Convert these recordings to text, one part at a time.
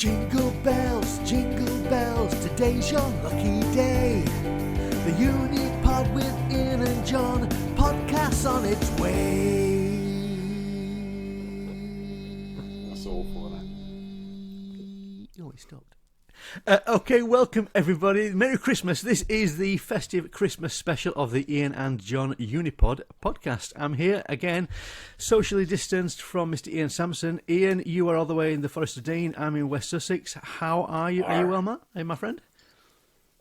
Jingle bells, today's your lucky day. The Unipod with Ian and Jon Podcast on its way. That's awful, isn't it? Oh, it stopped. Okay, welcome everybody. Merry Christmas. This is the festive Christmas special of the Ian and Jon Unipod podcast. I'm here again, socially distanced from Mr. Ian Sampson. Ian, you are all the way in the Forest of Dean. I'm in West Sussex. How are you? Are you well, Matt? Hey, my friend?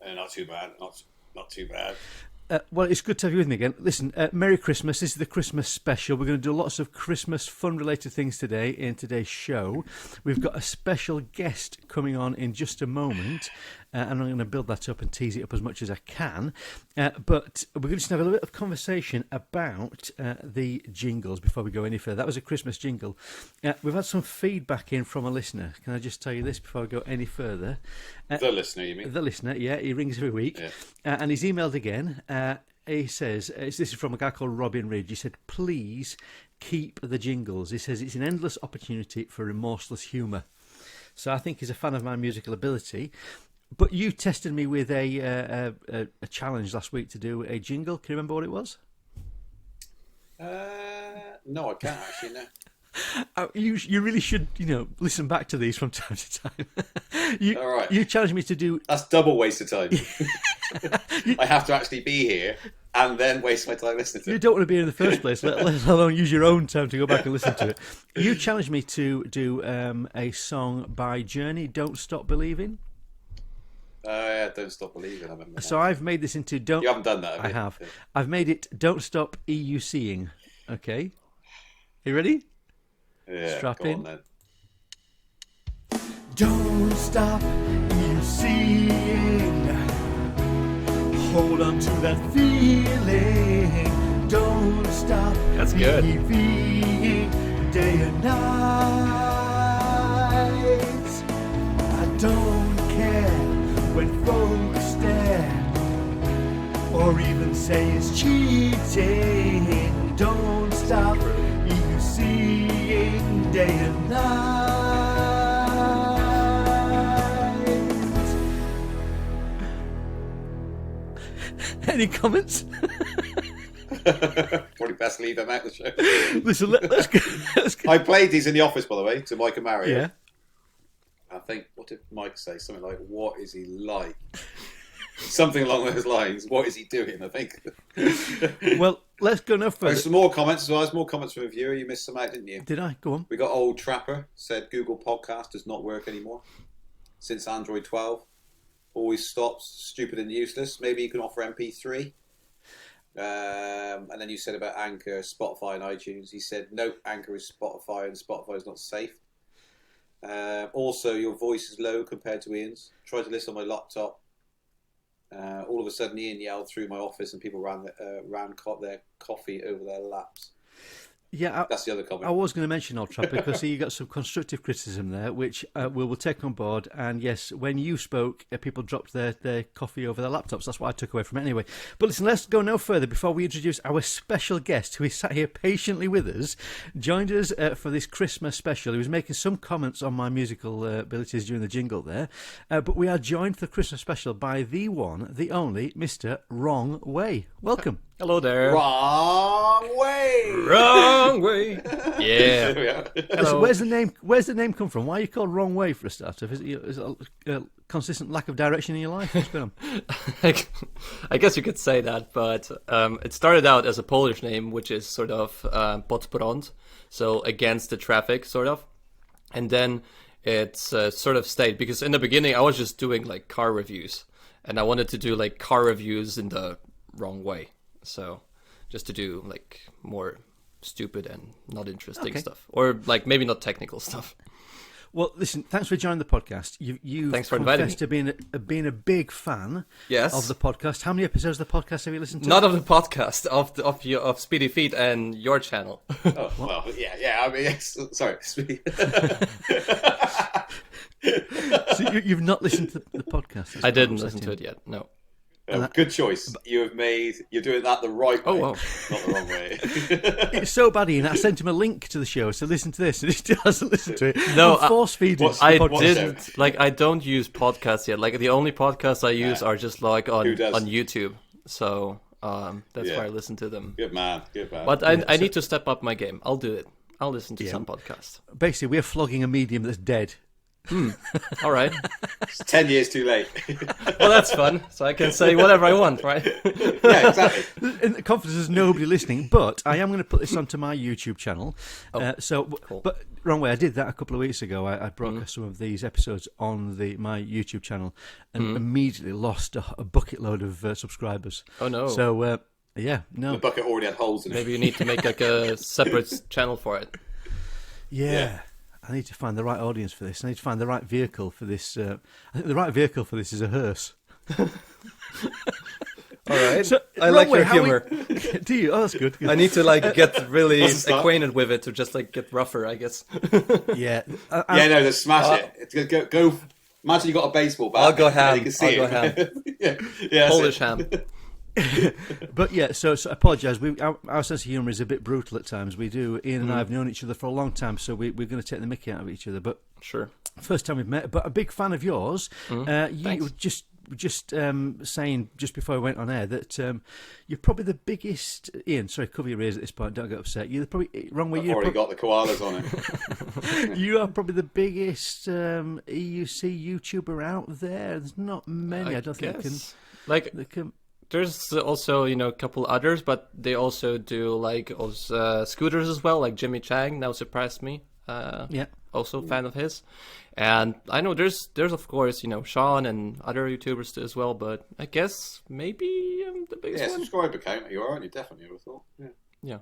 Not too bad. Not too bad. Well, it's good to have you with me again. Listen, Merry Christmas. This is the Christmas special. We're going to do lots of Christmas fun-related things today in today's show. We've got a special guest coming on in just a moment, and I'm going to build that up and tease it up as much as I can. But we're going to just have a little bit of conversation about the jingles before we go any further. That was a Christmas jingle. We've had some feedback in from a listener. Can I just tell you this before I go any further? The listener, you mean? The listener, yeah. He rings every week. Yeah. And he's emailed again. He says, this is from a guy called Robin Ridge. He said, please keep the jingles. He says, it's an endless opportunity for remorseless humour. So I think he's a fan of my musical ability. But you tested me with a challenge last week to do a jingle. Can you remember what it was? No, I can't actually, no. You really should, listen back to these from time to time. All right. You challenged me to do... That's double waste of time. I have to actually be here and then waste my time listening to it. You don't want to be here in the first place, let alone use your own time to go back and listen to it. You challenged me to do a song by Journey, Don't Stop Believing. Yeah, Don't Stop Believing. I remember that. So I've made this into... You haven't done that, have you? I have. I've made it Don't Stop EUCing. Okay? You ready? Yeah, Strap go in. on then. Don't stop you seeing. Hold on to that feeling. Don't stop. That's good. Believing day and night. I don't care when folks stare or even say it's cheating. Don't stop you seeing day and night. Any comments? Probably best leave them out of the show. Listen, let's go. I played these in the office, by the way, to Mike and Mario. Yeah. I think, what did Mike say? Something like, what is he like? Something along those lines. What is he doing, I think? Well, let's go no further. There's some more comments as well. There's more comments from a viewer. You missed some out, didn't you? Did I? Go on. We got Old Trapper, said Google Podcast does not work anymore. Since Android 12. Always stops, stupid and useless. Maybe you can offer MP3. And then you said about Anchor, Spotify and iTunes. He said, no, Anchor is Spotify and Spotify is not safe. Also, your voice is low compared to Ian's. Tried to listen on my laptop. All of a sudden, Ian yelled through my office and people ran their coffee over their laps. Yeah, that's the other comment. I was going to mention Old Trapper because you got some constructive criticism there, which we will take on board. And yes, when you spoke, people dropped their coffee over their laptops. That's what I took away from it anyway. But listen, let's go no further before we introduce our special guest who is sat here patiently with us, joined us for this Christmas special. He was making some comments on my musical abilities during the jingle there. But we are joined for the Christmas special by the one, the only, Mr. Wrong Way. Welcome. Hello there. Wrong way. Wrong way. Yeah. So where's the name come from? Why are you called Wrong Way for a starter? Is it a consistent lack of direction in your life? What's going on? I guess you could say that, but it started out as a Polish name, which is sort of pod prąd, so against the traffic, sort of. And then it's sort of stayed, because in the beginning I was just doing like car reviews, and I wanted to do like car reviews in the wrong way. So just to do like more stupid and not interesting stuff, or like maybe not technical stuff. Well, listen, thanks for joining the podcast. You Thanks for inviting me. To being a big fan of the podcast. How many episodes of the podcast have you listened to? Not of the podcast, of Speedy Feet and your channel. Oh, well, yeah. I mean, sorry. So you've not listened to the podcast? I didn't listen to it yet. No. Good choice. You're doing that the right way. Oh, wow. Not the wrong way. It's so bad, Ian. I sent him a link to the show, so listen to this, and he still hasn't listened to it. No, I'm force feeding. I didn't. Like, I don't use podcasts yet. Like, the only podcasts I use are just like on YouTube. So that's why I listen to them. Good man. But I need to step up my game. I'll do it. I'll listen to some podcasts. Basically, we're flogging a medium that's dead. All right. It's 10 years too late. Well, that's fun. So I can say whatever I want, right? Yeah, exactly. In the confidence there's nobody listening, but I am going to put this onto my YouTube channel. Cool. But wrong way, I did that a couple of weeks ago. I broadcast some of these episodes on my YouTube channel and immediately lost a bucket load of subscribers. Oh, no. So, no. The bucket already had holes in it. Maybe you need to make like a separate channel for it. Yeah. I need to find the right audience for this. I need to find the right vehicle for this. I think the right vehicle for this is a hearse. All right. So, I like your humor. Do you? Oh, that's good. I need to like get really acquainted with it to just like get rougher, I guess. Yeah. Just smash it. Go. Imagine you got a baseball bat. I'll go ham. You can see I'll go ham. yeah, Polish ham. But yeah, so I apologise. Our sense of humour is a bit brutal at times. Ian and I have known each other for a long time, so we're going to take the mickey out of each other. But sure, first time we've met. But a big fan of yours. You Thanks. were just saying just before I went on air that you're probably the biggest. Ian, sorry, cover your ears at this point. Don't get upset. You're probably wrong way. I've already got the koalas on it. You are probably the biggest EUC YouTuber out there. There's not many. I don't think that can. There's also, a couple others, but they also do like scooters as well, like Jimmy Chang now surprised me. Also a fan of his. And I know there's of course, Sean and other YouTubers as well, but I guess maybe I'm the biggest one. Yeah, subscriber count, you are, aren't you? Definitely, I would have thought. Yeah.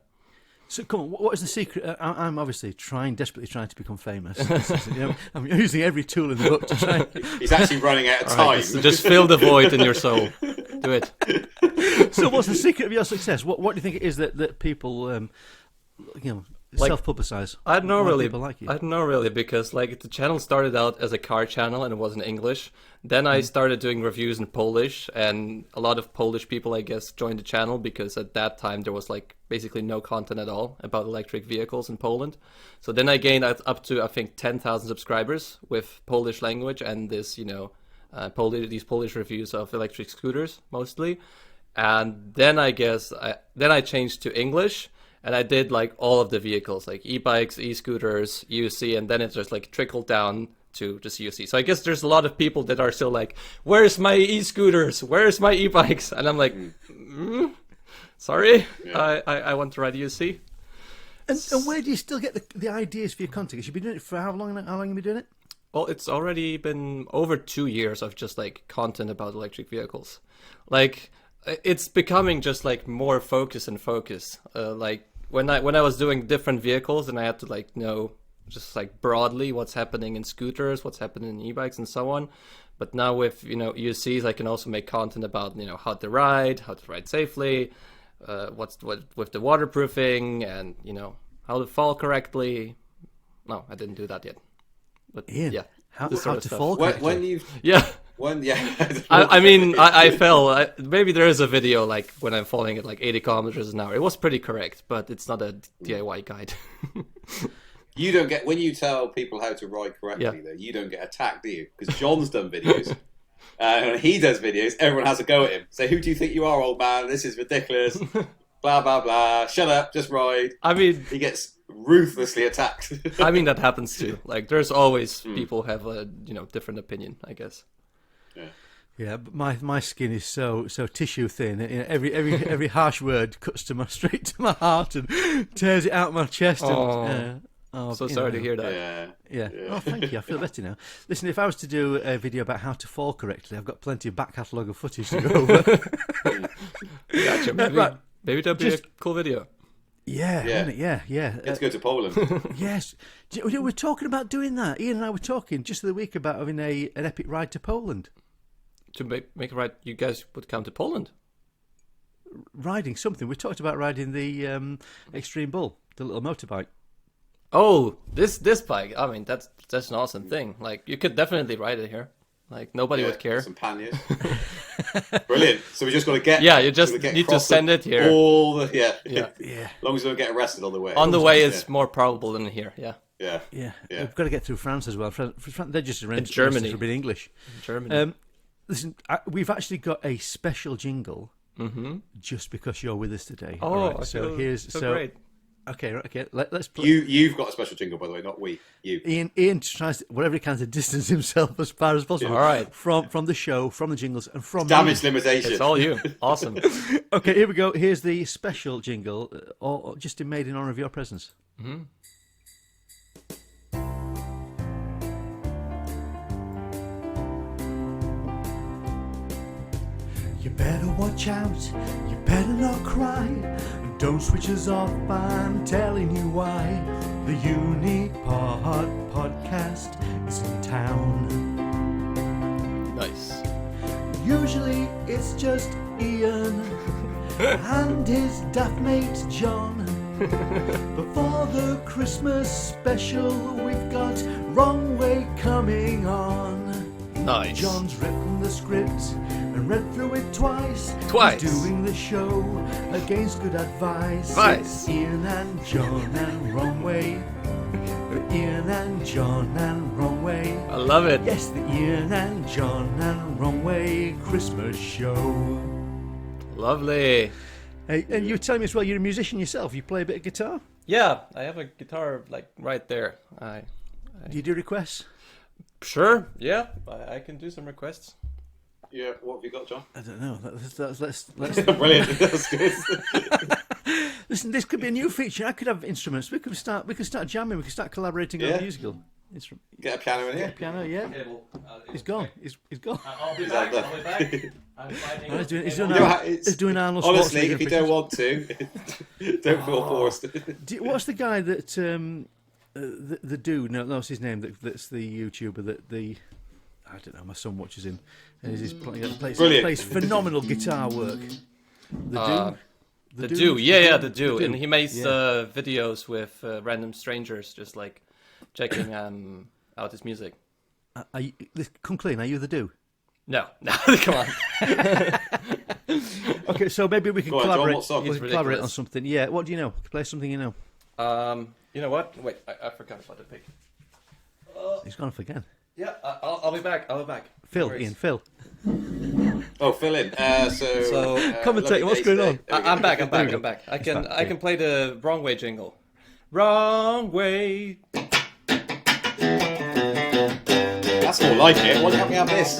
So come on, what is the secret? I'm obviously desperately trying to become famous. I'm using every tool in the book to try. He's actually running out of time. Right, just fill the void in your soul. Do it. So what's the secret of your success? What do you think it is that people, self-publicise? I don't know really. People like you? I don't know really, because like the channel started out as a car channel and it was in English. Then I started doing reviews in Polish, and a lot of Polish people, I guess, joined the channel because at that time there was like basically no content at all about electric vehicles in Poland. So then I gained up to I think 10,000 subscribers with Polish language and this, these Polish reviews of electric scooters mostly. And then I guess I changed to English. And I did like all of the vehicles, like e-bikes, e-scooters, EUC, and then it just like trickled down to just EUC. So I guess there's a lot of people that are still like, "Where's my e-scooters? Where's my e-bikes?" And I'm like, "Sorry, I want to ride EUC." And where do you still get the ideas for your content? Because you've been doing it for how long? How long have you been doing it? Well, it's already been over 2 years of just like content about electric vehicles. Like it's becoming just like more focus. Like when I was doing different vehicles, and I had to like know just like broadly what's happening in scooters, what's happening in e-bikes, and so on. But now with EUCs, I can also make content about how to ride safely, what's with the waterproofing, and how to fall correctly. No, I didn't do that yet. But Ian, yeah, how to fall correctly. I mean, I fell. Maybe there is a video like when I'm falling at like 80 kilometers an hour. It was pretty correct, but it's not a DIY guide. You don't get, when you tell people how to ride correctly, though, you don't get attacked, do you? Because John's done videos. When he does videos, everyone has a go at him. Say, "Who do you think you are, old man? This is ridiculous. Blah, blah, blah. Shut up, just ride." I mean, he gets ruthlessly attacked. I mean, that happens too. Like, there's always people have a different opinion, I guess. Yeah, but my skin is so tissue thin. Every harsh word cuts straight to my heart and tears it out my chest. So sorry to hear that. Yeah. Oh, thank you. I feel better now. Listen, if I was to do a video about how to fall correctly, I've got plenty of back catalogue of footage to go over. Gotcha. Maybe that'd be a cool video. Yeah. Let's go to Poland. Yes. We're talking about doing that. Ian and I were talking just the other week about having an epic ride to Poland. To make a ride, you guys would come to Poland? Riding something. We talked about riding the Extreme Bull, the little motorbike. Oh, this bike. I mean, that's an awesome thing. Like, you could definitely ride it here. Like, nobody would care. Some panniers. Brilliant. So we just got to get. Yeah, you just need to send it here. Yeah. Yeah. As long as we don't get arrested on the way. On the way, it's more probable than here. Yeah. Yeah. We've got to get through France as well. They're just arranged Germany for being English. Germany. Listen, we've actually got a special jingle just because you're with us today. Oh, all right, so here's great. Okay. Let's play. You've got a special jingle, by the way, not we. You. Ian tries whatever he can to distance himself as far as possible. All right. From the show, from the jingles, and from Damage me. limitation. It's all you. Awesome. Okay, here we go. Here's the special jingle, all just made in honor of your presence. Mm-hmm. You better watch out, you better not cry. Don't switch us off, I'm telling you why. The Unipod podcast is in town. Nice. Usually it's just Ian and his daft mate Jon. But for the Christmas special, we've got Wrong Way coming on. Nice. Jon's written the script and read through it twice. Twice. He's doing the show against good advice. Advice. It's Ian and Jon and Wrong Way. Ian and Jon and Wrong Way. I love it. Yes, the Ian and Jon and Wrong Way Christmas show. Lovely. Hey, and you were telling me as well, you're a musician yourself. You play a bit of guitar. Yeah, I have a guitar like right there. Do you do requests? Sure. Yeah, I can do some requests. Yeah, what have you got, Jon? I don't know. Let's Brilliant. That's good. listen. This could be a new feature. I could have instruments. We could start jamming. We could start collaborating on musical instrument. Get a piano in here. Piano, yeah. He's gone. He's gone. I'll be back. I'm finding He's doing Arnold Honestly, Schwarzenegger if you don't want to, don't feel forced. What's the guy that the dude? No, that's his name. That's the YouTuber that the. I don't know. My son watches him, and he's plays phenomenal guitar work. The Do. Yeah, the Do. And he makes videos with random strangers, just like checking out his music. Come clean. Are you the Do? No, come on. Okay, so maybe we can collaborate. Collaborate on something. Yeah. What do you know? Play something you know. You know what? Wait, I forgot about the pig. He's gone off again. Yeah, I'll be back. Phil, Ian, Phil. Oh, Phil in. So commentate. What's going on? I'm back. I can play the Wrong Way jingle. Wrong way. That's more like it. Why can't we have this?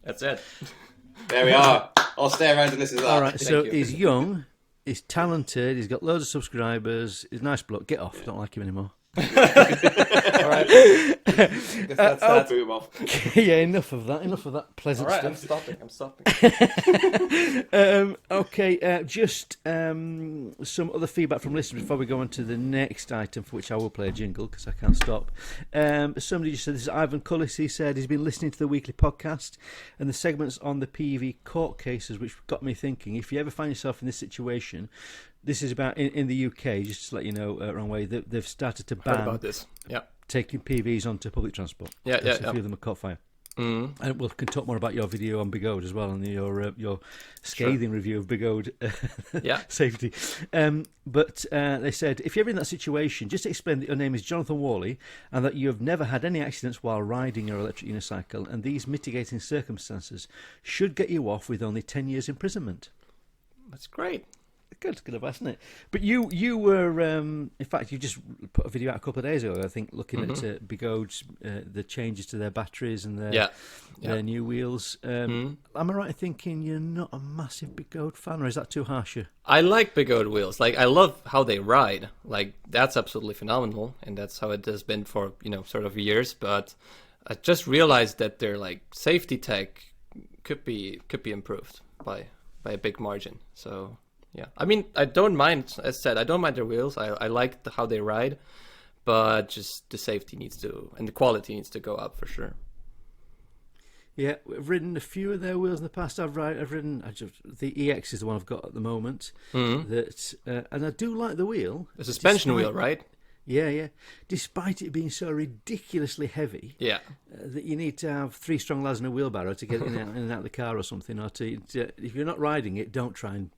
That's it. There we are. I'll stay around and listen to that. All right, so he's young, he's talented, he's got loads of subscribers, he's a nice bloke. Get off, don't like him anymore. All right. I'll boot him off. Yeah, enough of that pleasant All right, stuff. I'm stopping. Okay, just some other feedback from listeners before we go on to the next item, for which I will play a jingle because I can't stop. Somebody just said, this is Ivan Cullis. He said he's been listening to the weekly podcast and the segments on the PV court cases, which got me thinking, if you ever find yourself in this situation, this is about in the UK, just to let you know, Wrong Way, they've started to ban about this. Yeah. Taking PVs onto public transport. Yeah. A few of them have caught fire. Mm-hmm. And we can talk more about your video on Big Ode as well, and your scathing review of Big Ode safety. But they said, if you're ever in that situation, just explain that your name is Jonathan Worley and that you have never had any accidents while riding your electric unicycle, and these mitigating circumstances should get you off with only 10 years imprisonment. That's great. Good advice, isn't it? But you were, in fact, you just put a video out a couple of days ago, I think, looking at Big Ode's, the changes to their batteries and their new wheels. Am I right in thinking you're not a massive Big Ode fan, or is that too harsh? I like Big Ode wheels. Like, I love how they ride. Like, that's absolutely phenomenal, and that's how it has been for, sort of years. But I just realized that their, like, safety tech could be improved by a big margin. So... yeah, I mean, I don't mind, as said, I don't mind their wheels. I like how they ride, but just the safety needs to, and the quality needs to go up for sure. Yeah, we've ridden a few of their wheels in the past. The EX is the one I've got at the moment. That and I do like the wheel. A suspension wheel, right? Yeah. Despite it being so ridiculously heavy, that you need to have 3 strong lads in a wheelbarrow to get it in and out of the car or something. Or if you're not riding it, don't try and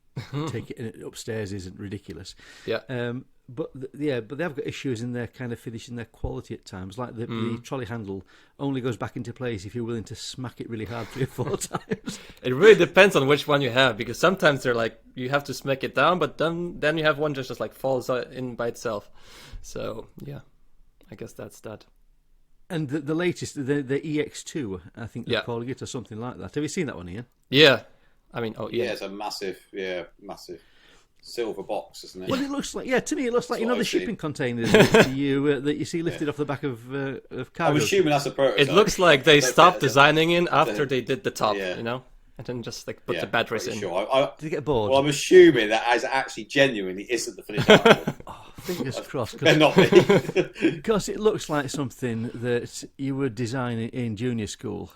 take it upstairs. Isn't ridiculous. Yeah. But they have got issues in their kind of finishing their quality at times. Like the trolley handle only goes back into place if you're willing to smack it really hard 3 or 4 times. It really depends on which one you have, because sometimes they're like you have to smack it down, but then you have one just like falls in by itself. So yeah, I guess that's that. And the latest, the EX2, I think they're calling it, or something like that. Have you seen that one, Ian? Yeah, I mean, it's a massive silver box, isn't it? Well, it looks like, to me, it looks like the shipping containers that you see lifted off the back of cargo. I'm assuming that's a prototype. It looks like they stopped designing it after they did the top, and then just like put the batteries in. Sure. Did you get bored? Well, I'm assuming that actually genuinely isn't the finished article. Fingers crossed. Not me. Because it looks like something that you would design in junior school,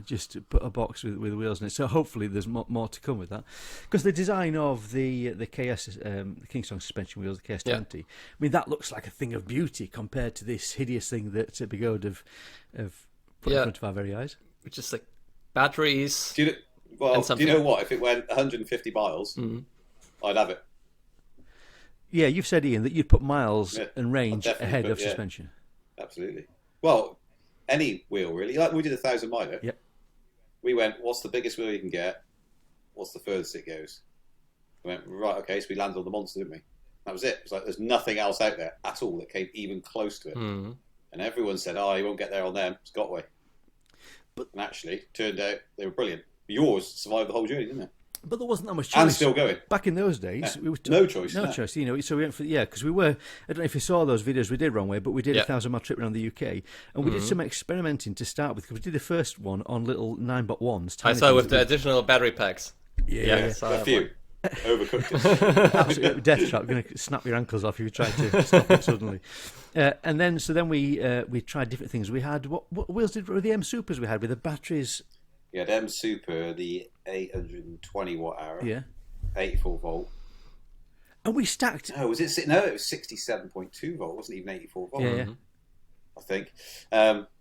just to put a box with wheels in it. So hopefully there's more to come with that. Because the design of the KS, the Kingston suspension wheels, the KS20, I mean, that looks like a thing of beauty compared to this hideous thing that Bigode have put in front of our very eyes. Which is like batteries. Do you know what? If it went 150 miles, I'd have it. Yeah, you've said, Ian, that you'd put miles and range ahead of suspension. Absolutely. Well, any wheel, really. Like we did 1,000 miler. Yep. We went, what's the biggest wheel you can get? What's the furthest it goes? We went, right, okay, so we landed on the Monster, didn't we? That was it. It was like, there's nothing else out there at all that came even close to it. And everyone said, you won't get there on them. It's got way. And actually, turned out they were brilliant. Yours survived the whole journey, didn't it? But there wasn't that much choice. And still going. Back in those days, we were no choice. No choice. So we went for because we were. I don't know if you saw those videos we did Wrong Way, but we did a 1,000-mile trip around the UK, and we did some experimenting to start with. Because we did the first one on little 9x1s. I saw with the additional battery packs. Yeah. A few. Overcooked it. Absolutely death trap. Going to snap your ankles off if you try to stop it suddenly. And then we tried different things. We had what wheels were the M Supers we had with the batteries. You had M Super, the 820 watt hour. Yeah. 84 volt. And we stacked. No, was it? No, it was 67.2 volt. It wasn't even 84 volt. Yeah. I think.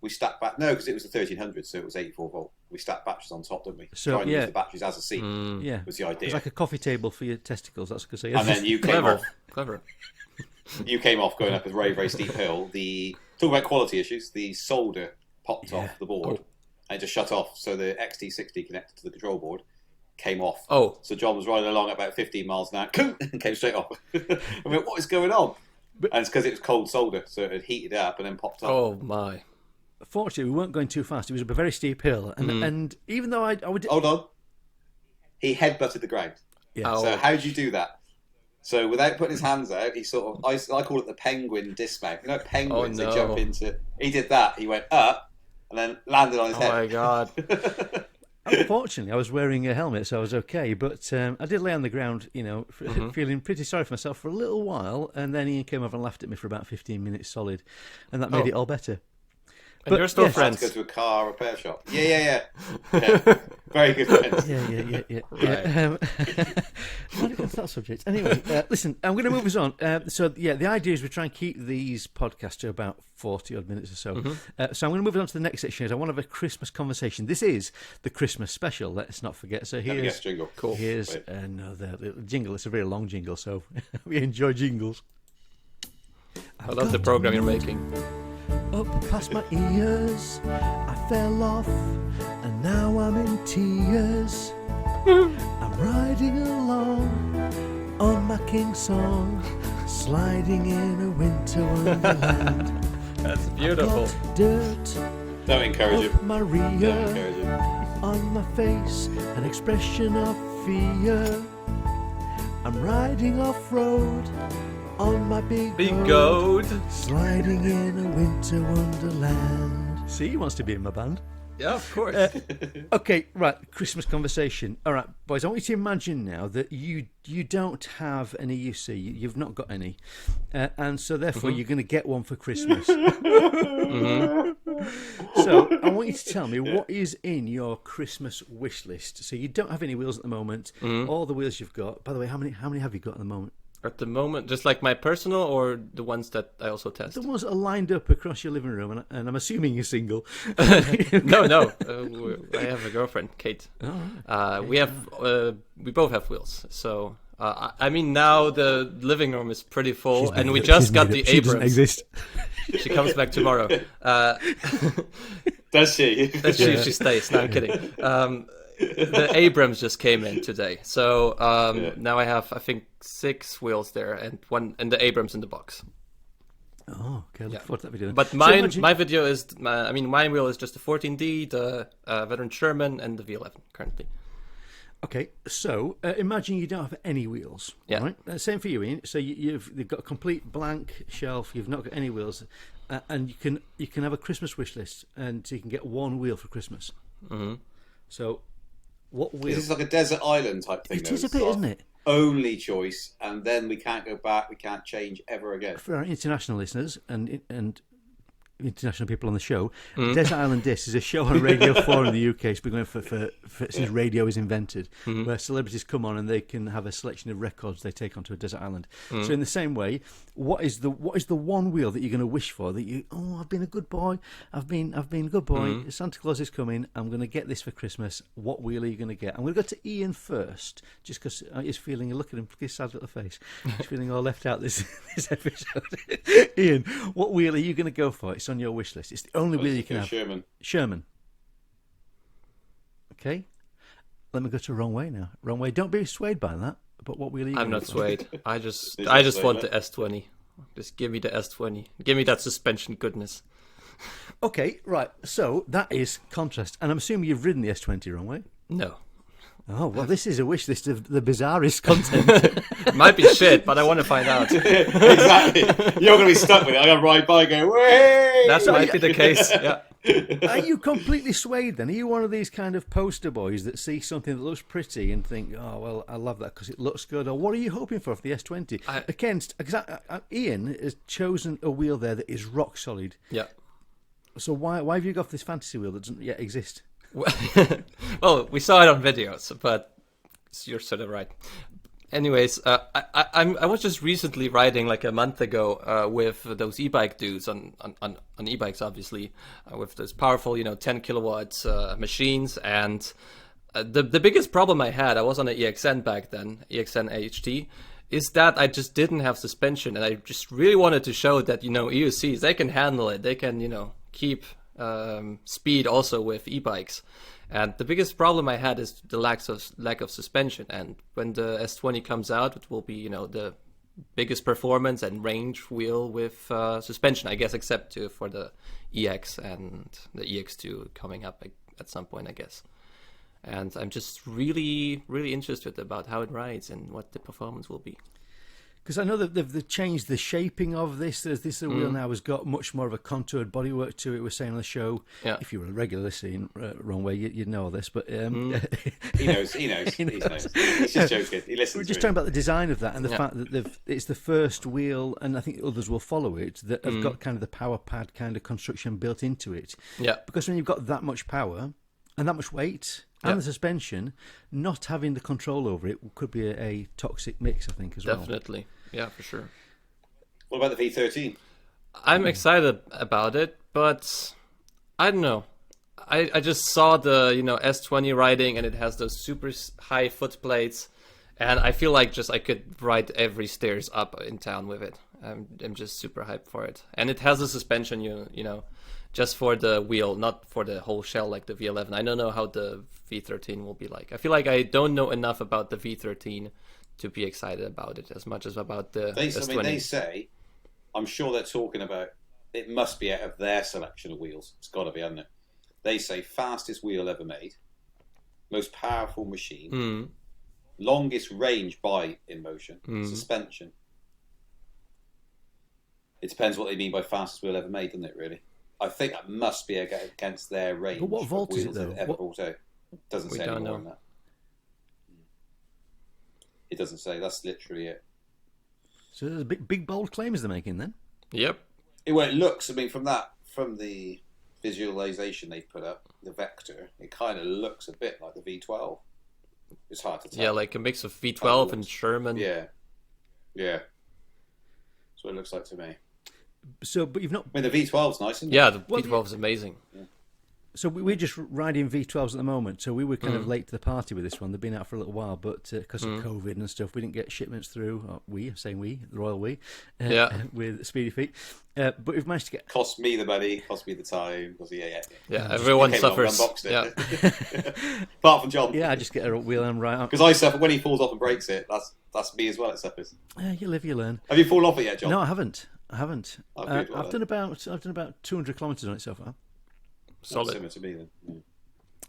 We stacked back. No, because it was the 1300, so it was 84 volt. We stacked batteries on top, didn't we? So try and use the batteries as a seat. Yeah. Was the idea. It was like a coffee table for your testicles. That's what I say. And then you came off. Clever. You came off going up a very, very steep hill. Talk about quality issues. The solder popped off the board. And it just shut off. So the XT60 connected to the control board came off. So John was riding along at about 15 miles an hour and came straight off. I mean, what is going on? And it's because it was cold solder, so it had heated up and then popped off. Oh my! Fortunately, we weren't going too fast. It was up a very steep hill, and even though I would hold on, he headbutted the ground. Yeah. So how do you do that? So without putting his hands out, he sort of I call it the penguin dismount. You know, penguins they jump into. He did that. He went up and then landed on his head. Oh my god! Unfortunately, I was wearing a helmet, so I was okay. But I did lay on the ground, feeling pretty sorry for myself for a little while. And then Ian came over and laughed at me for about 15 minutes solid. And that made it all better. And you're still friends. To go to a car repair shop. Yeah. Very good friends. Yeah. Why did we get to that subject? Anyway, listen, I'm going to move us on. The idea is we try and keep these podcasts to about 40-odd minutes or so. So I'm going to move on to the next section. I want to have a Christmas conversation. This is the Christmas special, let's not forget. So here's jingle. Cool. Here's another little jingle. It's a very long jingle, so we enjoy jingles. I love the program you're making. Up past my ears, I fell off, and now I'm in tears. I'm riding along on my king song, sliding in a winter wonderland. That's beautiful. I've got dirt Don't encourage up my rear, it. on my face, an expression of fear. I'm riding off-road on my big goat, sliding in a winter wonderland. See, he wants to be in my band. Yeah, of course. Okay, right. Christmas conversation. All right, boys. I want you to imagine now that you don't have an EUC. You've not got any, and so therefore you're going to get one for Christmas. So I want you to tell me what is in your Christmas wish list. So you don't have any wheels at the moment. All the wheels you've got. By the way, how many have you got at the moment? At the moment, just like my personal or the ones that I also test? The ones that are lined up across your living room, and I'm assuming you're single. No. I have a girlfriend, Kate. Oh, okay. We both have wheels. So, I mean, now the living room is pretty full, and we just got the Abrams. She doesn't exist. She comes back tomorrow. Does she? She stays. No, I'm kidding. The Abrams just came in today, so now I have, I think, 6 wheels there, and the Abrams in the box. Oh, okay. Look forward to that video. But my video is, my wheel is just the 14D, the Veteran Sherman, and the V11 currently. Okay, so imagine you don't have any wheels. Yeah. Right. Same for you, Ian. So you've got a complete blank shelf. You've not got any wheels, and you can have a Christmas wish list, and you can get one wheel for Christmas. Mm-hmm. So, what wheel? This is like a desert island type thing. It is a bit, isn't it? Only choice, and then we can't go back. We can't change ever again. For our international listeners and international people on the show, Desert Island Disc is a show on Radio 4 in the UK. It's been going for since radio is invented, where celebrities come on and they can have a selection of records they take onto a desert island. So in the same way, what is the one wheel that you're going to wish for? That I've been a good boy. I've been a good boy. Santa Claus is coming. I'm going to get this for Christmas. What wheel are you going to get? I'm going to go to Ian first, just because he's feeling. Look at him, his sad little face. He's feeling all left out this episode. Ian, what wheel are you going to go for? It's on your wish list. It's the only wheel you can have. Sherman. Okay. Let me go to Wrong Way now. Wrong Way. Don't be swayed by that. But what wheel are you? I'm not for? swayed. I just want the S20. Just give me the S20. Give me that suspension goodness. Okay, right. So that is contrast, and I'm assuming you've ridden the S20 Wrong Way. No. Oh well, this is a wish list of the bizarrest content. Might be shit, but I want to find out. Exactly. You're going to be stuck with it. I'm going to ride by and go, way! That might be the case, yeah. Are you completely swayed then? Are you one of these kind of poster boys that see something that looks pretty and think, oh, well, I love that because it looks good? Or what are you hoping for the S20? Ian has chosen a wheel there that is rock solid. Yeah. So why have you got this fantasy wheel that doesn't yet exist? Well, we saw it on videos, but you're sort of right. Anyways, I was just recently riding like a month ago with those e-bike dudes on e-bikes, obviously, with those powerful, 10 kilowatts machines. And the biggest problem I had, I was on an EXN back then, EXN AHT, is that I just didn't have suspension. And I just really wanted to show that, EUCs, they can handle it. They can, keep speed also with e-bikes. And the biggest problem I had is the lack of suspension. And when the S20 comes out, it will be, the biggest performance and range wheel with suspension, I guess, except for the EX and the EX2 coming up at some point, I guess. And I'm just really, really interested about how it rides and what the performance will be. Because I know that they've changed the shaping of this. This wheel now has got much more of a contoured bodywork to it. We're saying on the show, if you were a regular listening Wrong Way, you'd know all this. But he knows. He's just joking. He listens. We're just talking about the design of that and the fact that it's the first wheel, and I think others will follow it, that have got kind of the power pad kind of construction built into it. Yeah. Because when you've got that much power and that much weight and the suspension, not having the control over it could be a toxic mix, I think, as well. Definitely. Yeah, for sure. What about the V13? I'm excited about it, but I don't know. I just saw the S20 riding, and it has those super high foot plates, and I feel like I could ride every stairs up in town with it. I'm just super hyped for it, and it has a suspension, just for the wheel, not for the whole shell like the V11. I don't know how the V13 will be like. I feel like I don't know enough about the V13 to be excited about it as much as about the S20. They say, I'm sure they're talking about, it must be out of their selection of wheels. It's got to be, hasn't it? They say fastest wheel ever made, most powerful machine, longest range by in motion, suspension. It depends what they mean by fastest wheel ever made, doesn't it, really? I think that must be against their range. But what vault is it, wheels though? they've ever brought out. Doesn't We say don't any more know. than that. It doesn't say. That's literally it. So there's big bold claims they're making then. Yep. It looks. I mean, from the visualization they put up, the vector, it kind of looks a bit like the V12. It's hard to tell. Yeah, like a mix of V12 and Sherman. Yeah. That's what it looks like to me. So, but you've not. I mean, the V12's nice, isn't it? Yeah, the V12 is amazing. So we're just riding V12s at the moment. So we were kind of late to the party with this one. They've been out for a little while, but because of COVID and stuff, we didn't get shipments through. I'm saying we, the royal we, with Speedy Feet. But we've managed to get. Cost me the money, cost me the time. Yeah, everyone Came along and suffers. unboxed Yeah. it. Apart from John. Yeah, I just get a wheel and right on. Because I suffer when he falls off and breaks it. That's me as well. It suffers. You live, you learn. Have you fallen off it yet, John? No, I haven't. Oh, good, well I've done about 200 kilometres on it so far. Solid. Similar to me then. Yeah.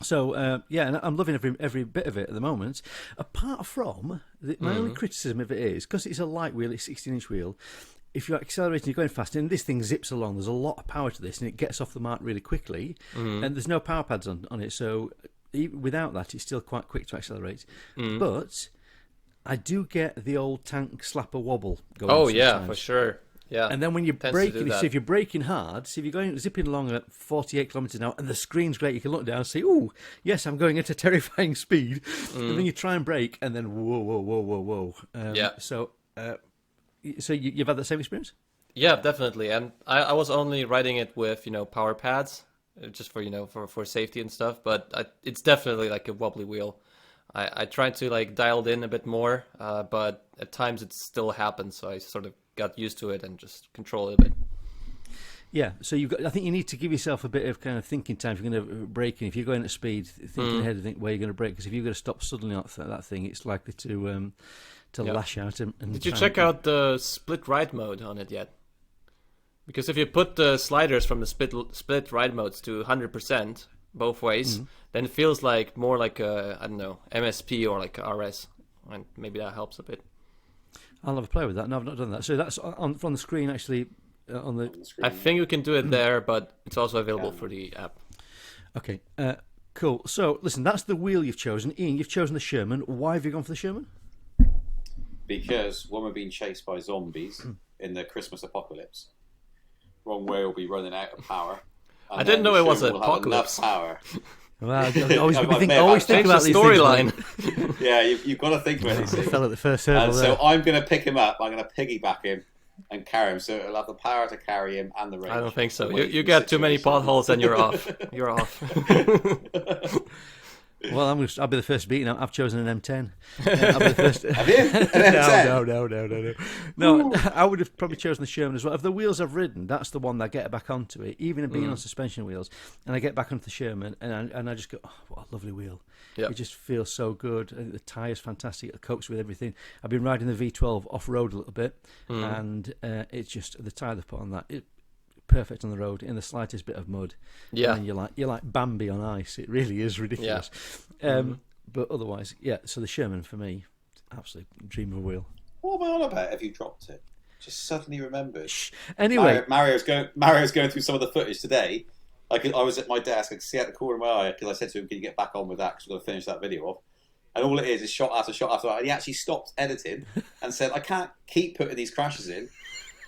So and I'm loving every bit of it at the moment. Apart from my only criticism of it is because it's a light wheel, it's 16-inch wheel. If you're accelerating, you're going fast, and this thing zips along. There's a lot of power to this, and it gets off the mark really quickly. And there's no power pads on it, so without that, it's still quite quick to accelerate. But I do get the old tank slapper wobble going. Oh yeah, sometimes. for sure. Yeah. And then when you're Tends to do braking, that. so if you're braking hard, so if you're going zipping along at 48 kilometres an hour, and the screen's great, you can look down and say, "Oh, yes, I'm going at a terrifying speed." And then you try and brake, and then whoa. Yeah. So you've had that same experience? Yeah, definitely. And I was only riding it with, power pads, just for, for safety and stuff. But it's definitely like a wobbly wheel. I tried to like dial it in a bit more, but at times it still happens. So I sort of got used to it and just control it a bit. Yeah, so I think you need to give yourself a bit of kind of thinking time. If you're going to brake, if you're going at speed, thinking ahead of where you're going to brake. Because if you're going to stop suddenly on that thing, it's likely to lash out. And Did you check out the split ride mode on it yet? Because if you put the sliders from the split ride modes to 100% both ways, then it feels like more like a, I don't know, MSP or like a RS, and maybe that helps a bit. I'll have a play with that. No, I've not done that. So that's from the screen actually. On the screen. I think you can do it there, but it's also available for the app. Okay, cool. So listen, that's the wheel you've chosen. Ian, you've chosen the Sherman. Why have you gone for the Sherman? Because when we're being chased by zombies in the Christmas apocalypse, Wrong Way will be running out of power. I didn't know it was an an apocalypse. Power. Well, always Change think about the these storyline. things. Yeah, you've got to think about these I things. fell at the first hurdle And there. so I'm going to pick him up. I'm going to piggyback him and carry him. So it'll have the power to carry him and the range. I don't think so. away You from get the too many situation. potholes and you're off. You're off. Well, I'll be the first beaten. I've chosen an M10. I'll be the first. Have you? An M10? No, I would have probably chosen the Sherman as well. Of the wheels I've ridden, that's the one that I get back onto it, even being on suspension wheels. And I get back onto the Sherman, and I just go, oh, what a lovely wheel. Yep. It just feels so good. I think the tyre's fantastic. It copes with everything. I've been riding the V12 off-road a little bit, and it's just the tyre they've put on that. Perfect on the road in the slightest bit of mud. Yeah. And you're like Bambi on ice. It really is ridiculous. But otherwise, yeah. So the Sherman for me, absolute dream of a wheel. What am I on about? Have you dropped it? Just suddenly remembered. Anyway, Mario's going through some of the footage today. Like I was at my desk, I could see out the corner of my eye because I said to him, "Can you get back on with that? Because we're going to finish that video off." And all it is shot after shot after. And he actually stopped editing and said, "I can't keep putting these crashes in.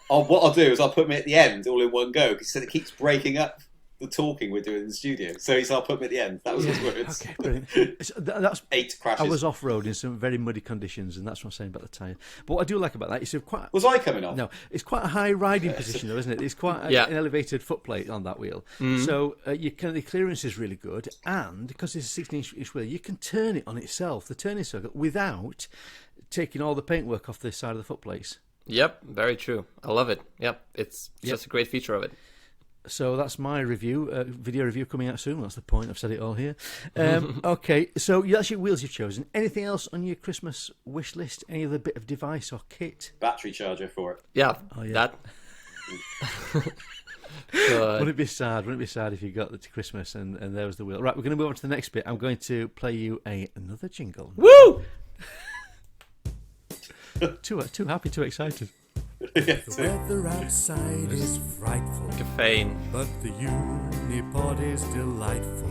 What I'll do is I'll put them at the end all in one go." Because he said it keeps breaking up the talking we're doing in the studio. So he said, "I'll put them at the end." That was his words. okay, brilliant. That's 8 crashes. I was off road in some very muddy conditions, and that's what I'm saying about the tyre. But what I do like about that is quite. Was I coming off? No, it's quite a high riding position, though, isn't it? It's quite an elevated footplate on that wheel, so the clearance is really good, and because it's a 16-inch wheel, you can turn it on itself, the turning circle, without taking all the paintwork off the side of the footplates. Yep, very true. I love it. Yep, it's just a great feature of it. So that's my review, video review coming out soon. That's the point. I've said it all here. Okay, so that's your wheels you've chosen. Anything else on your Christmas wish list? Any other bit of device or kit? Battery charger for it. Yeah, Oh, yeah. that. Wouldn't it be sad? Wouldn't it be sad if you got to Christmas and there was the wheel? Right, we're going to move on to the next bit. I'm going to play you another jingle. Woo! Too happy, too excited. The weather outside is frightful, Caffeine. but the Unipod is delightful.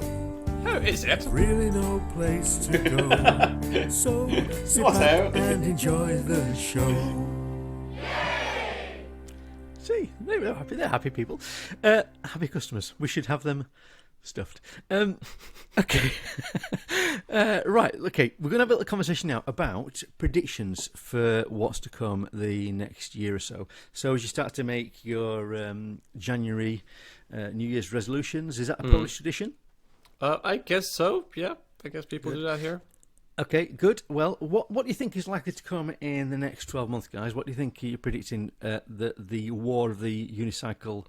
Oh, is it? Really no place to go. So sit back and enjoy the show. See, they're happy. They're happy people. Happy customers. We should have them stuffed. Okay. Right. Okay. We're going to have a little conversation now about predictions for what's to come the next year or so. So as you start to make your January New Year's resolutions, is that a Polish tradition? I guess so. Yeah, I guess people do that here. Okay, good. Well, what do you think is likely to come in the next 12 months, guys? What do you think you're predicting the war of the unicycle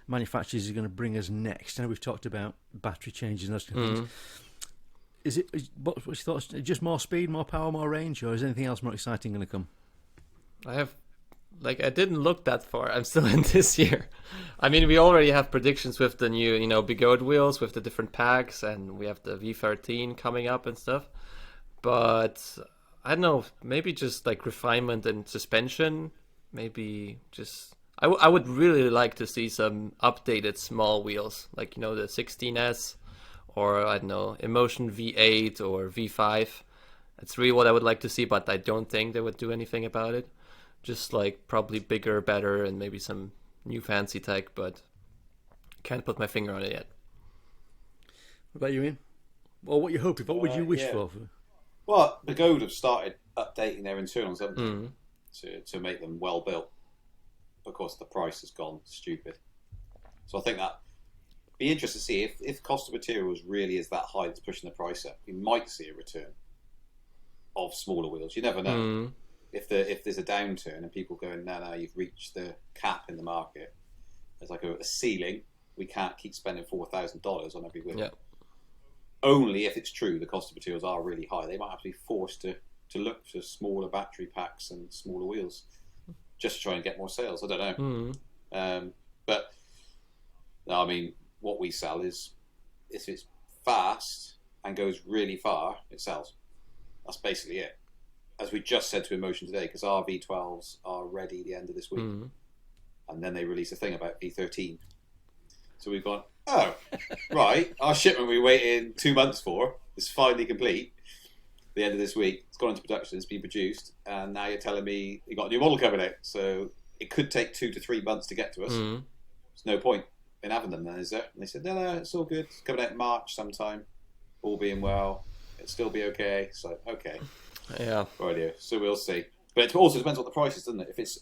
manufacturers is going to bring us next? I know we've talked about battery changes and those kind of things. What's your thoughts? Just more speed, more power, more range, or is anything else more exciting going to come? I didn't look that far. I'm still in this year. I mean, we already have predictions with the new, Bigode wheels with the different packs, and we have the V13 coming up and stuff. But I don't know, maybe just like refinement and suspension. Maybe just I would really like to see some updated small wheels, like the 16S, or I don't know, Emotion V8 or V5. That's really what I would like to see, but I don't think they would do anything about it. Just like probably bigger, better, and maybe some new fancy tech, but can't put my finger on it yet. What about you, Ian? Well, what you hoping? What would you wish for? Well, the Gold have started updating their internals, haven't they? To make them well built. Of course, the price has gone stupid. So I think that be interesting to see if cost of materials really is that high that's pushing the price up. We might see a return of smaller wheels. You never know. If there's a downturn and people going, no, you've reached the cap in the market. There's like a ceiling. We can't keep spending $4,000 on every wheel. Yeah. Only if it's true the cost of materials are really high. They might have to be forced to look for smaller battery packs and smaller wheels just to try and get more sales. I don't know. But no, I mean, what we sell is if it's fast and goes really far, it sells. That's basically it. As we just said to Emotion today, because our V12s are ready the end of this week. And then they release a thing about V13. So we've gone, oh, right, our shipment we waited 2 months for is finally complete. The end of this week, it's gone into production, it's been produced, and now you're telling me you got a new model coming out. So it could take 2 to 3 months to get to us. There's no point in having them then, is there? And they said, no, it's all good. It's coming out in March sometime. All being well, it'll still be okay. So, okay. Yeah. Right, so we'll see. But it also depends what the price is, doesn't it? If it's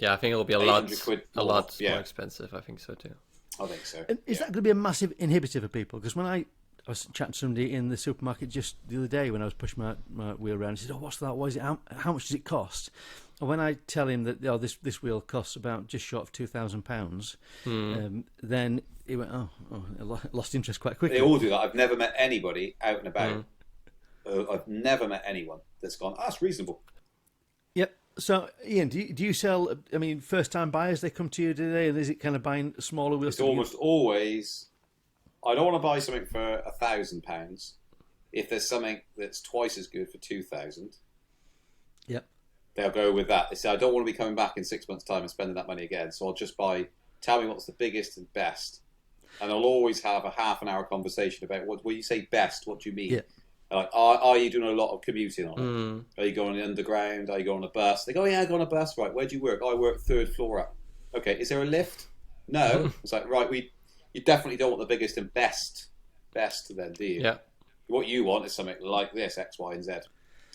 I think it'll be a lot more expensive. I think so too. I think so. And is that going to be a massive inhibitor for people? Because when I was chatting to somebody in the supermarket just the other day when I was pushing my wheel around, he said, "Oh, what's that? What is it? How much does it cost?" And when I tell him that this wheel costs about just short of £2,000, then he went, "Oh, I lost interest quite quickly." They all do that. I've never met anybody out and about. I've never met anyone that's gone, that's reasonable. Yep. So, Ian, do you sell, first-time buyers, they come to you today, and is it kind of buying smaller wheels? It's almost always, I don't want to buy something for £1,000 if there's something that's twice as good for 2,000. Yep. They'll go with that. They say, I don't want to be coming back in 6 months' time and spending that money again, so I'll just tell me what's the biggest and best. And I'll always have a half an hour conversation about, when you say best, what do you mean? Yeah. Like, are you doing a lot of commuting on it? Are you going underground? Are you going on a bus? They go, yeah, I go on a bus. Right, where do you work? I work 3rd floor up. Okay, is there a lift? No. It's like, right, you definitely don't want the biggest and best then, do you? Yeah. What you want is something like this, X, Y, and Z.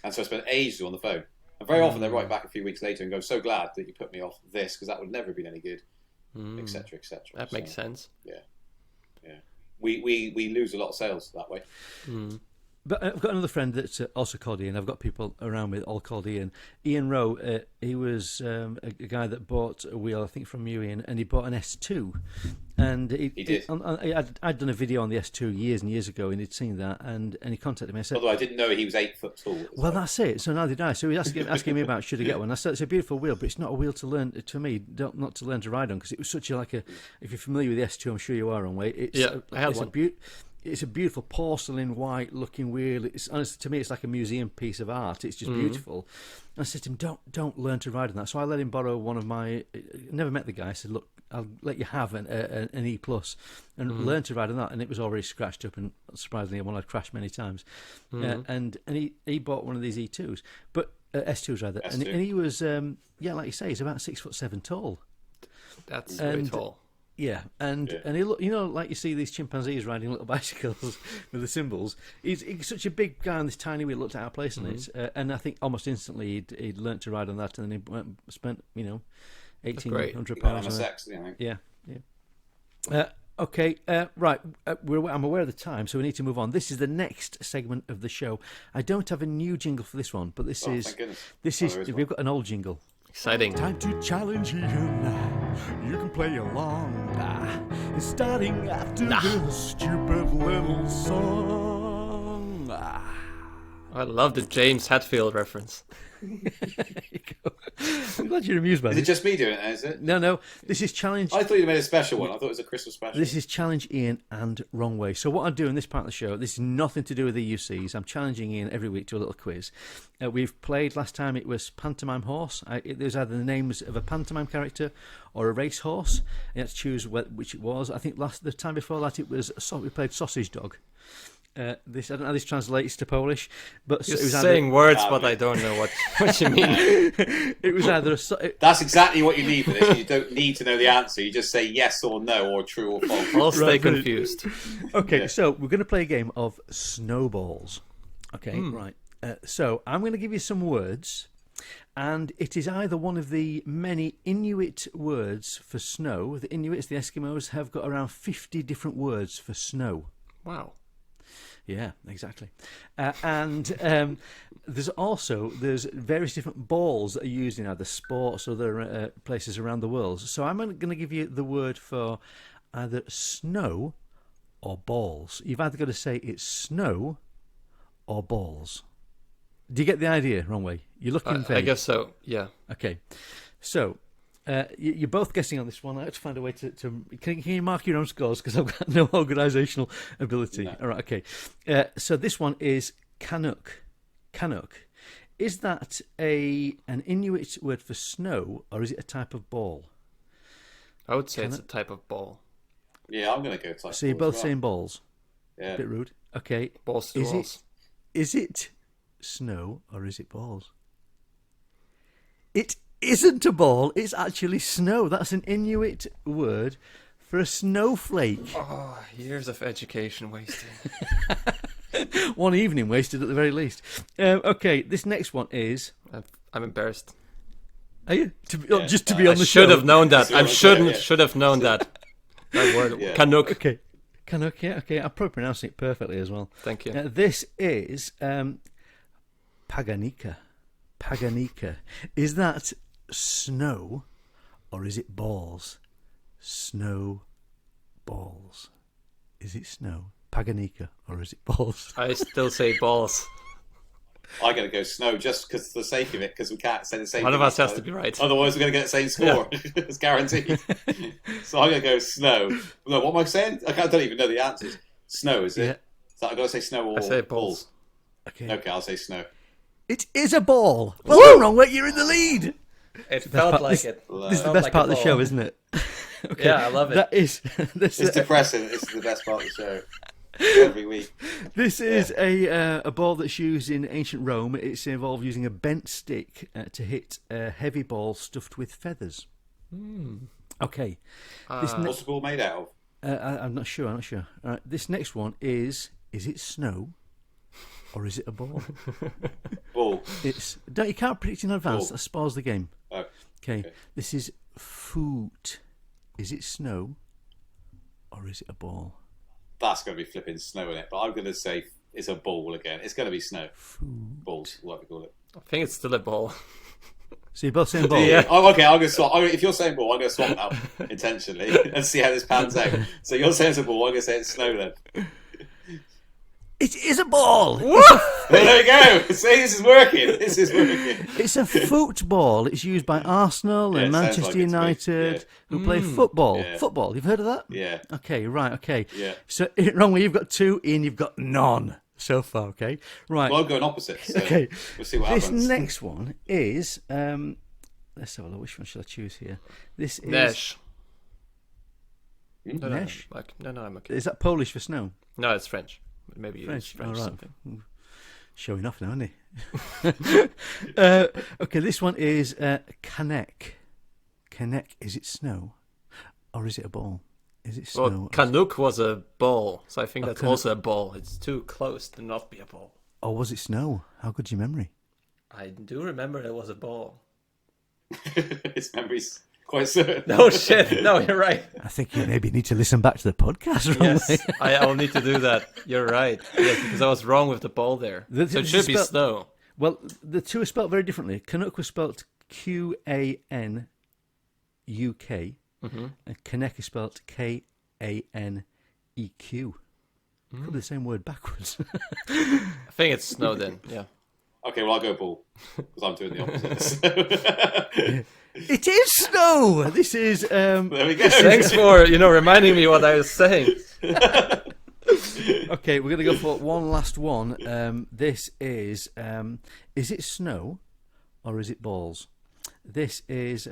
And so I spend ages on the phone. And very often they write back a few weeks later and go, so glad that you put me off this, because that would never have been any good, etc., etc. That makes sense. Yeah. We lose a lot of sales that way. But I've got another friend that's also called Ian. I've got people around me all called Ian. Ian Rowe, he was a guy that bought a wheel, I think from you, Ian, and he bought an S2. And he did. I'd done a video on the S2 years and years ago, and he'd seen that, and he contacted me. I said, although I didn't know he was 8 foot tall. Well, that's it. So now did I. So he was asking me about should I get one. I said it's a beautiful wheel, but it's not a wheel to learn to me, not to learn to ride on, because it was such if you're familiar with the S2, I'm sure you are on way. I had one. it's a beautiful porcelain white looking wheel. It's honestly, to me, it's like a museum piece of art. It's just beautiful. And I said to him, don't learn to ride on that. So I let him borrow one of my. Never met the guy. I said, look, I'll let you have an E plus and learn to ride on that. And it was already scratched up, and surprisingly, one I'd crashed many times. And he bought one of these E2s, but S2s rather. And he was like you say, he's about 6'7" tall. That's very tall. Yeah, and he look, like you see these chimpanzees riding little bicycles with the cymbals. He's such a big guy on this tiny wheel. Looked out of place on it, and I think almost instantly he'd learnt to ride on that, and then he spent £1,800 on it. Yeah. Okay, right. I'm aware of the time, so we need to move on. This is the next segment of the show. I don't have a new jingle for this one, but this is we've got an old jingle. Exciting. Time to challenge Ian. You can play along. It's starting after this stupid little song. I love the James Hetfield reference. I'm glad you're amused by this. Is it just me doing it, is it? No. This is challenge. I thought you made a special one. I thought it was a Christmas special. This is challenge Ian and Wrong Way. So what I do in this part of the show, this is nothing to do with the EUCs. I'm challenging Ian every week to a little quiz. We've played last time. It was pantomime horse. There's either the names of a pantomime character or a race horse. You had to choose which it was. I think the time before that we played sausage dog. I don't know how this translates to Polish, but you're it was saying words, but I don't know what you mean. It was either That's exactly what you need for this. You don't need to know the answer. You just say yes or no, or true or false. I'll stay confused. Okay, so we're going to play a game of snowballs. Okay, right. So I'm going to give you some words, and it is either one of the many Inuit words for snow. The Inuits, the Eskimos, have got around 50 different words for snow. Wow. Yeah, exactly. And there's various different balls that are used in either sports or other places around the world. So I'm going to give you the word for either snow or balls. You've either got to say it's snow or balls. Do you get the idea? Wrong way. You're looking vague. I guess so, yeah. Okay. So you're both guessing on this one. I have to find a way to can you mark your own scores because I've got no organisational ability. No. All right, okay. So this one is Canuck. Canuck. Is that an Inuit word for snow, or is it a type of ball? I would say it's a type of ball. Yeah, I'm going to go type. So you're both saying balls. Yeah. A bit rude. Okay. Balls to balls. Is it snow or is it balls? It isn't a ball, it's actually snow. That's an Inuit word for a snowflake. Oh, years of education wasted. One evening wasted at the very least. Okay, this next one is... I'm embarrassed. Are you? To be on the show. I should have known that. I should have known that. That word. Yeah. Canuck. Okay. Canuck, yeah. Okay, I'm probably pronouncing it perfectly as well. Thank you. This is Paganika. Paganika. Is that snow or is it balls? Snow balls. Is it snow? Paganika or is it balls? I still say balls. I'm going to go snow just because for the sake of it, because we can't say the same. One of us has to be right. Otherwise, we're going to get the same score. Yeah. It's guaranteed. So I'm going to go snow. No, what am I saying? I don't even know the answers. Snow, is it? Yeah. So I've got to say snow or I say balls. Okay, I'll say snow. It is a ball. Well, wrong way. You're in the lead. It felt like it. This is the best part of the show, isn't it? Okay. Yeah, I love it. That is. It's depressing. This is the best part of the show. Every week. This is a ball that's used in ancient Rome. It's involved using a bent stick to hit a heavy ball stuffed with feathers. Okay. What's the ball made out of? I'm not sure. All right, this next one is it snow or is it a ball? Ball. You can't predict in advance. Ball. That spoils the game. Oh, okay. This is food. Is it snow or is it a ball? That's going to be flipping snow in it, but I'm going to say it's a ball again. It's going to be snow. Balls, what we call it. I think it's still a ball. So you're both saying ball? Yeah. Oh, okay, I'm going to swap. If you're saying ball, I'm going to swap now intentionally and see how this pans out. So you're saying it's a ball, I'm going to say it's snow then. It is a ball. There we go. See, this is working. This is working. It's a football. It's used by Arsenal and it sounds Manchester like it to me. United, Yeah. who play football. Yeah. Football. You've heard of that? Yeah. Okay, right, okay. Yeah. So, wrong way, you've got 2, Ian, you've got none so far, okay? Right. Well, I'm going opposite. So Okay. We'll see what This happens. next one is, let's have a look, which one shall I choose here? This is... Nesh. No, Nesh? No, I'm okay. Is that Polish for snow? No, it's French. Maybe it's French, French all right. something. Showing off now, isn't he? Okay, this one is Canuck. Canuck, is it snow or is it a ball? Is it snow? Well, Canuck was a ball, so I think that's Canuck. also a ball. It's too close to not be a ball. Or was it snow? How good's your memory? I do remember it was a ball. His memory's quite certain. No shit. No, you're right. I think you maybe need to listen back to the podcast. Yes, Ronway. I'll need to do that. You're right. Yes, because I was wrong with the ball there. So it should be snow. Well, the two are spelled very differently. Canuck was spelled Q-A-N-U-K, and Canuck is spelled K-A-N-E-Q. Could be the same word backwards. I think it's snow then. Yeah. Okay, well, I'll go ball because I'm doing the opposite. It is snow. This is. There we go. Thanks for reminding me what I was saying. Okay, we're going to go for one last one. This is it snow or is it balls? This is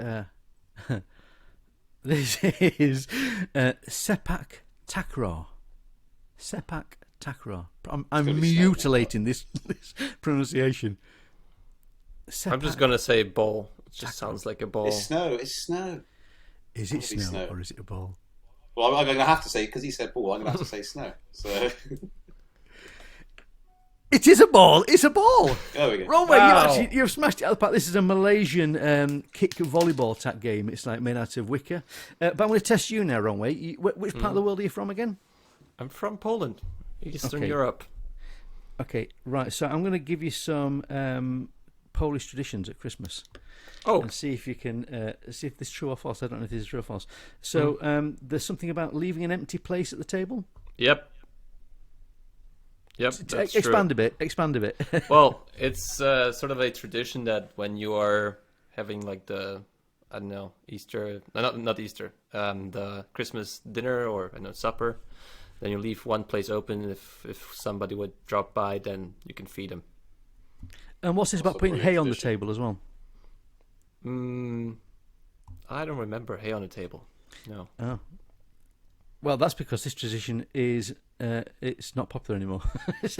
Sepak Takraw. Sepak Takraw. I'm mutilating this pronunciation. I'm just gonna say ball. It just sounds like a ball. It's snow. It's snow. Is it Probably snow snow. or is it a ball? Well, I'm going to have to say, because he said ball, I'm going to have to say snow. So, It is a ball. It's a ball. there we go. Wrong way. Wow. You've smashed it out of the park. This is a Malaysian kick volleyball type game. It's like made out of wicker. But I'm going to test you now, Wrong way. Which part of the world are you from again? I'm from Poland, Eastern Okay. Europe. Okay, right. So I'm going to give you some Polish traditions at Christmas. Oh, And see if you can see if this is true or false. I don't know if this is true or false. So there's something about leaving an empty place at the table. yep. That's Expand true. Expand a bit. Well, it's sort of a tradition that when you are having like the, I don't know, Easter, not Easter, the Christmas dinner or supper, then you leave one place open. If somebody would drop by, then you can feed them. And what's this about Also putting great hay on the tradition. table as well? I don't remember hay on the table. No. Oh. Well, that's because this tradition is it's not popular anymore.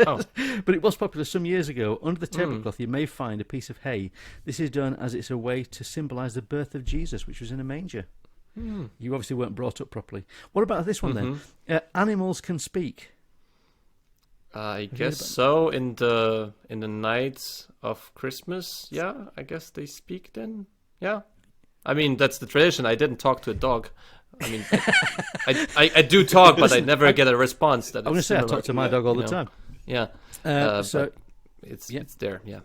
Oh. But it was popular some years ago. Under the tablecloth, you may find a piece of hay. This is done as it's a way to symbolise the birth of Jesus, which was in a manger. You obviously weren't brought up properly. What about this one then? Animals can speak. I guess so. In the night of Christmas, yeah, I guess they speak then. Yeah, I mean that's the tradition. I didn't talk to a dog. I mean, I do talk, but I never get a response. That I'm going to say I talk to my dog all the time. Yeah, So, but it's there. Yeah.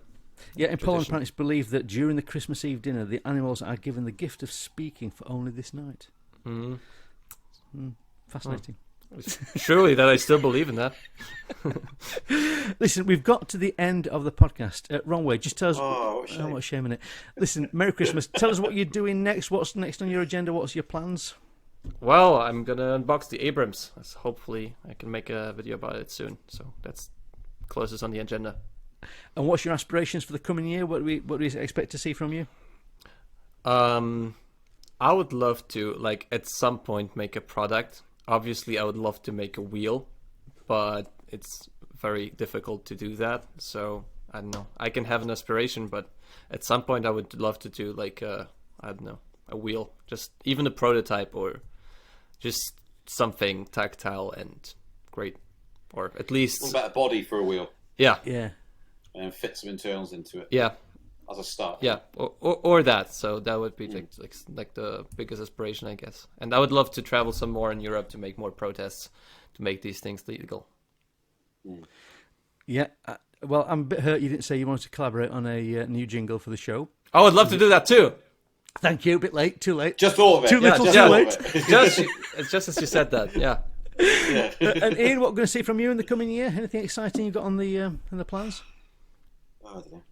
yeah, in Poland, tradition. apparently it's believed that during the Christmas Eve dinner, the animals are given the gift of speaking for only this night. Fascinating. Surely that I still believe in that. Listen, we've got to the end of the podcast. Wrong way. Just tell us. Oh, what a shame. what a shame in it. Listen, Merry Christmas. Tell us what you're doing next. What's next on your agenda? What's your plans? Well, I'm gonna unbox the Abrams. So hopefully, I can make a video about it soon. So that's closest on the agenda. And what's your aspirations for the coming year? What do we expect to see from you? I would love to, like, at some point make a product. Obviously, I would love to make a wheel, but it's very difficult to do that. So I don't know. I can have an aspiration, but at some point, I would love to do like I don't know, a wheel, just even a prototype or just something tactile and great, or at least What about a body for a wheel yeah, Yeah. and fit some internals into it yeah. as a start? Yeah, or that. So that would be like the biggest aspiration, I guess. And I would love to travel some more in Europe to make more protests to make these things legal. Yeah. Well, I'm a bit hurt you didn't say you wanted to collaborate on a new jingle for the show. I would love to do that too. Thank you. A bit late. Too late. Just thought of it. Too little, just too thought late. of it. Just as you said that. Yeah. And Ian, what we're going to see from you in the coming year? Anything exciting you've got on the in the plans? I don't know.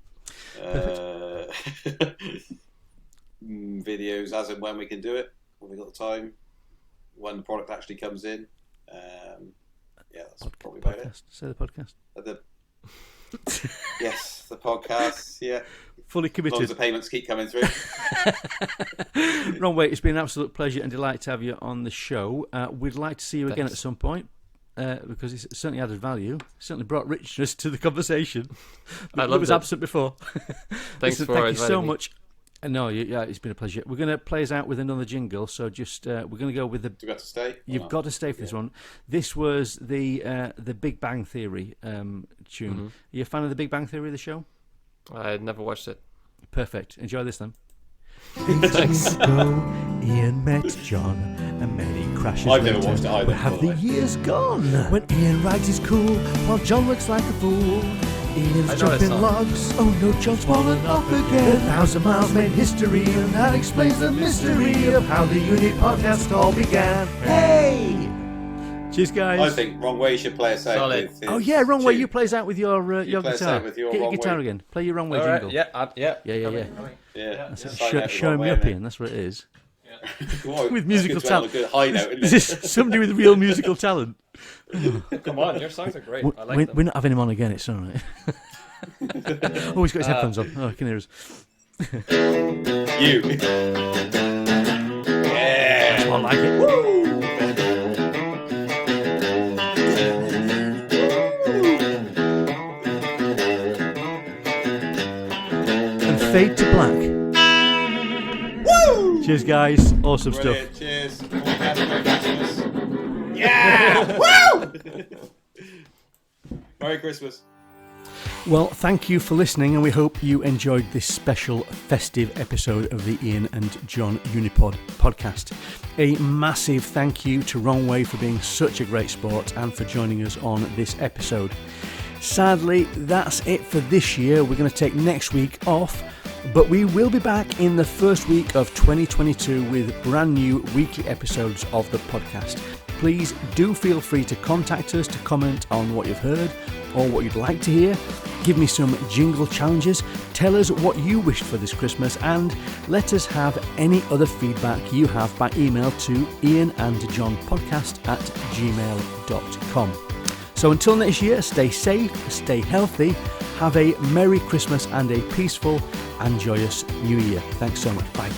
Videos as and when we can do it, when we got the time, when the product actually comes in. That's probably about it. Say the podcast. Yes, the podcast. Yeah, fully committed. As long as the payments keep coming through. Wrong Way, it's been an absolute pleasure and delight to have you on the show. We'd like to see you again at some point because it's certainly added value. Certainly brought richness to the conversation. It was absent before. Thank you so much. No, it's been a pleasure. We're going to play us out with another jingle, so just we're going to go with the. Do we have to stay? You've got to stay for this one. This was the Big Bang Theory tune. Mm-hmm. Are you a fan of the Big Bang Theory, the show? I never watched it. Perfect. Enjoy this then. Thanks. Ian met Jon, and many crashes I've later. never watched it either. Where have the years gone? When Ian rides his cool, while Jon looks like a fool. Ian's jumping logs. Oh no, Jon's fallen off again. 1,000 miles made history, and that explains the mystery of how the Unipod Podcast all began. Hey! Cheers, guys. I think Wrong Way should play us out. With his Wrong Way. tune. You play us out with your guitar. With your Get your Wrong guitar Way. again. Play your Wrong Way All jingle. right. Yeah. Yeah. That's it. Sign out with Show Wrong me Way, up, innit? Ian. That's what it is. Well, With musical it's good to have talent. a good high note, Is isn't it? this somebody with real musical talent? Come on, your songs are great. I like them. We're not having him on again. It's all right. Oh, he's got his headphones on. Oh, I can hear us. You. That's more like it. Woo! And fade to black. Woo! Cheers, guys. Awesome Brilliant. stuff. Cheers. Have a Merry Christmas. Yeah! Woo! Merry Christmas. Well, thank you for listening, and we hope you enjoyed this special festive episode of the Ian and Jon Unipod podcast. A massive thank you to Wrong Way for being such a great sport and for joining us on this episode. Sadly, that's it for this year. We're going to take next week off, but we will be back in the first week of 2022 with brand new weekly episodes of the podcast. Please do feel free to contact us to comment on what you've heard or what you'd like to hear. Give me some jingle challenges, tell us what you wished for this Christmas, and let us have any other feedback you have by email to ianandjohnpodcast@gmail.com. So until next year, stay safe, stay healthy, have a Merry Christmas and a peaceful and joyous New Year. Thanks so much. Bye.